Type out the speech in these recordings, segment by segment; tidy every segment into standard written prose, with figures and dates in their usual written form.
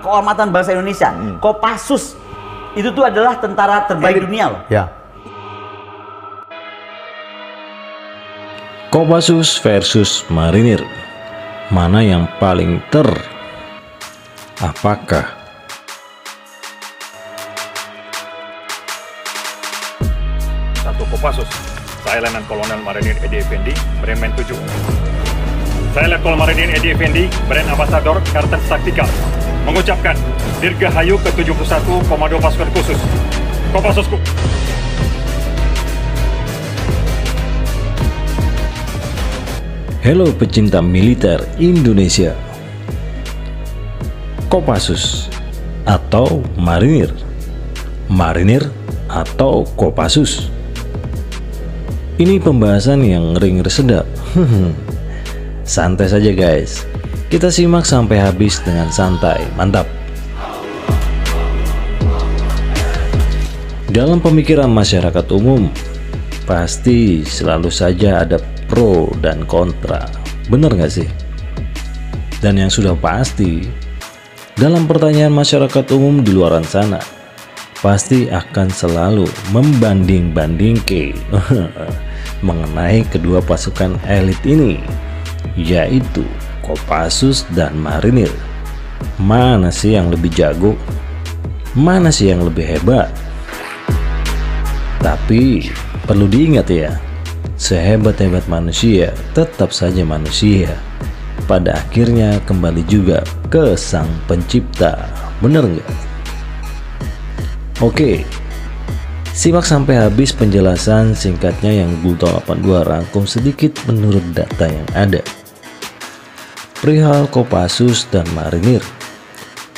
kehormatan bangsa Indonesia. Kopassus itu tuh adalah tentara terbaik dunia loh. Ya. Kopassus versus Marinir, mana yang paling Apakah Satu Kopassus, saya Letnan Kolonel Marinir Edi Effendi, Bremen 7. Saya Letkol Marinir Edi Effendi, Brand Ambassador Kartens Taktikal, mengucapkan Dirgahayu ke-71 Komando Pasukan Khusus Kopassusku. Halo pecinta militer Indonesia. Kopassus atau Marinir, Marinir atau Kopassus. Ini pembahasan yang ngeri sedap. Santai saja guys, kita simak sampai habis dengan santai, mantap. Dalam pemikiran masyarakat umum, pasti selalu saja ada pro dan kontra, bener nggak sih? Dan yang sudah pasti, dalam pertanyaan masyarakat umum di luaran sana, pasti akan selalu membanding-bandingkan mengenai kedua pasukan elit ini, yaitu Kopassus dan Marinir. Mana sih yang lebih jago? Mana sih yang lebih hebat? Tapi perlu diingat ya, sehebat-hebat manusia tetap saja manusia. Pada akhirnya kembali juga ke sang pencipta, bener nggak? Oke, simak sampai habis penjelasan singkatnya yang Bulto 82 rangkum sedikit menurut data yang ada. Perihal Kopassus dan Marinir,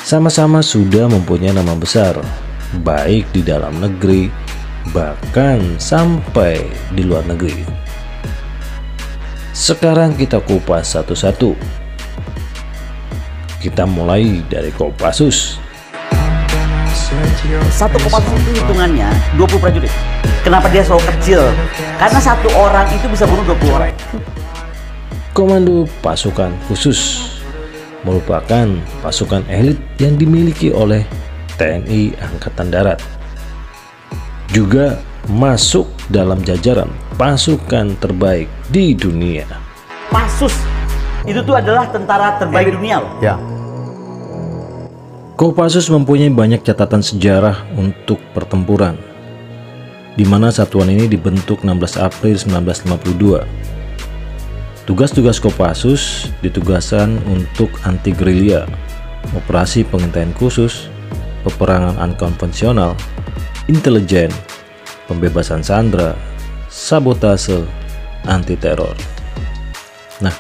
sama-sama sudah mempunyai nama besar, baik di dalam negeri, bahkan sampai di luar negeri. Sekarang kita kupas satu-satu. Kita mulai dari Kopassus. Satu Kopassus itu hitungannya 20 prajurit. Kenapa dia selalu kecil? Karena satu orang itu bisa bunuh 20 orang. Komando Pasukan Khusus merupakan pasukan elit yang dimiliki oleh TNI Angkatan Darat. Juga masuk dalam jajaran pasukan terbaik di dunia. Kopassus itu tuh adalah tentara terbaik dunia loh. Ya. Kopassus mempunyai banyak catatan sejarah untuk pertempuran, di mana satuan ini dibentuk 16 April 1952. Tugas-tugas Kopassus ditugaskan untuk anti-gerilya, operasi pengintaian khusus, peperangan unkonvensional, intelijen, pembebasan sandera, sabotase, anti-teror. Nah,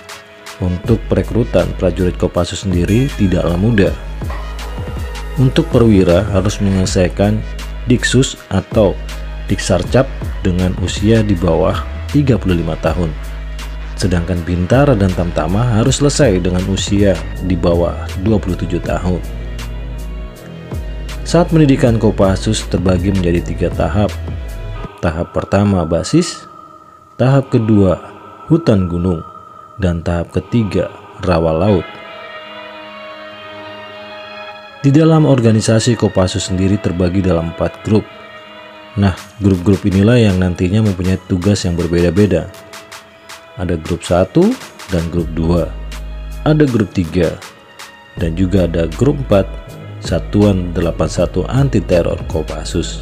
untuk perekrutan prajurit Kopassus sendiri tidaklah mudah. Untuk perwira harus menyelesaikan Diksus atau Diksarcap dengan usia di bawah 35 tahun. Sedangkan Bintara dan Tamtama harus selesai dengan usia di bawah 27 tahun. Saat pendidikan Kopassus terbagi menjadi 3 tahap. Tahap pertama basis, tahap kedua hutan gunung, dan tahap ketiga rawa laut. Di dalam organisasi Kopassus sendiri terbagi dalam 4 grup. Nah, grup-grup inilah yang nantinya mempunyai tugas yang berbeda-beda. Ada grup 1 dan grup 2, ada grup 3, dan juga ada grup 4, Satuan 81 Anti Teror Kopassus.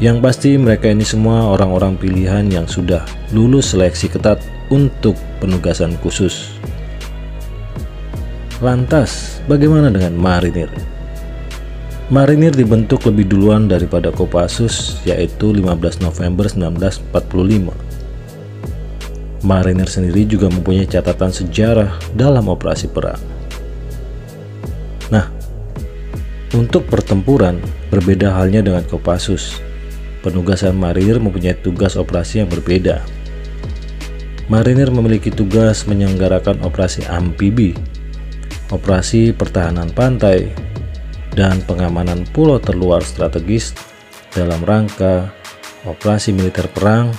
Yang pasti mereka ini semua orang-orang pilihan yang sudah lulus seleksi ketat untuk penugasan khusus. Lantas, bagaimana dengan Marinir? Marinir dibentuk lebih duluan daripada Kopassus, yaitu 15 November 1945. Marinir sendiri juga mempunyai catatan sejarah dalam operasi perang. Nah, untuk pertempuran berbeda halnya dengan Kopassus. Penugasan Marinir mempunyai tugas operasi yang berbeda. Marinir memiliki tugas menyelenggarakan operasi amfibi, operasi pertahanan pantai, dan pengamanan pulau terluar strategis dalam rangka operasi militer perang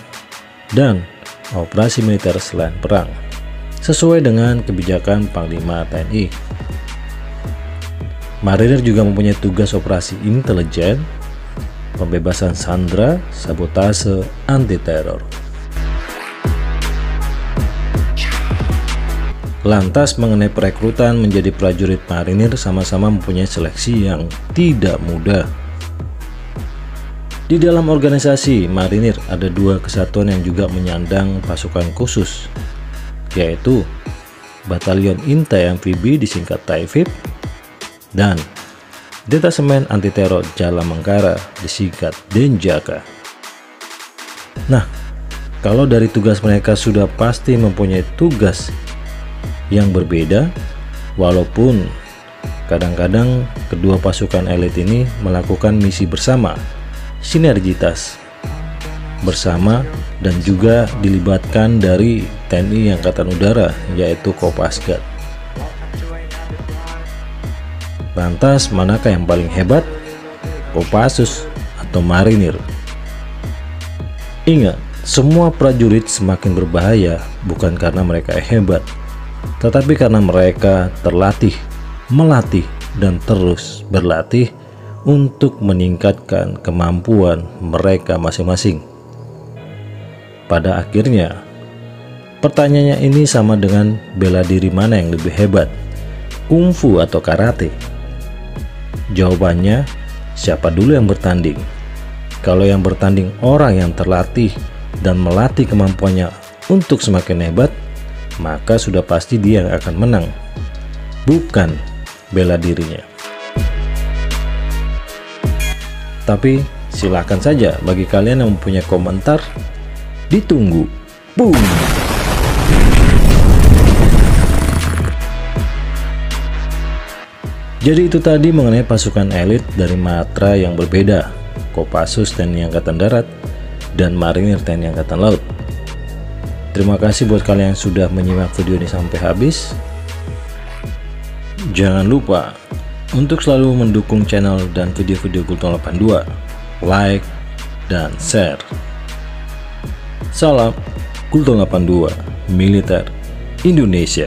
dan operasi militer selain perang, sesuai dengan kebijakan Panglima TNI. Marinir juga mempunyai tugas operasi intelijen, pembebasan sandera, sabotase, anti-teror. Lantas mengenai perekrutan menjadi prajurit marinir, sama-sama mempunyai seleksi yang tidak mudah. Di dalam organisasi marinir ada dua kesatuan yang juga menyandang pasukan khusus, yaitu Batalion Intai Amfibi disingkat TAIFIB dan Detasemen Anti Teror Jala Mengkara disingkat Denjaka. Nah, kalau dari tugas mereka sudah pasti mempunyai tugas yang berbeda, walaupun kadang-kadang kedua pasukan elit ini melakukan misi bersama, sinergitas bersama, dan juga dilibatkan dari TNI Angkatan Udara, yaitu Kopasgat. Lantas manakah yang paling hebat, Kopassus atau marinir? Ingat, semua prajurit semakin berbahaya bukan karena mereka hebat, tetapi karena mereka terlatih, melatih, dan terus berlatih untuk meningkatkan kemampuan mereka masing-masing. Pada akhirnya, pertanyaannya ini sama dengan bela diri mana yang lebih hebat, kungfu atau karate? Jawabannya, siapa dulu yang bertanding? Kalau yang bertanding orang yang terlatih dan melatih kemampuannya untuk semakin hebat, maka sudah pasti dia yang akan menang, bukan bela dirinya. Tapi silakan saja bagi kalian yang mempunyai komentar, ditunggu. Boom. Jadi itu tadi mengenai pasukan elit dari matra yang berbeda, Kopassus TNI Angkatan Darat dan Marinir TNI Angkatan Laut. Terima kasih buat kalian yang sudah menyimak video ini sampai habis. Jangan lupa untuk selalu mendukung channel dan video-video Gultom 82, like dan share. Salam Gultom 82 Militer Indonesia.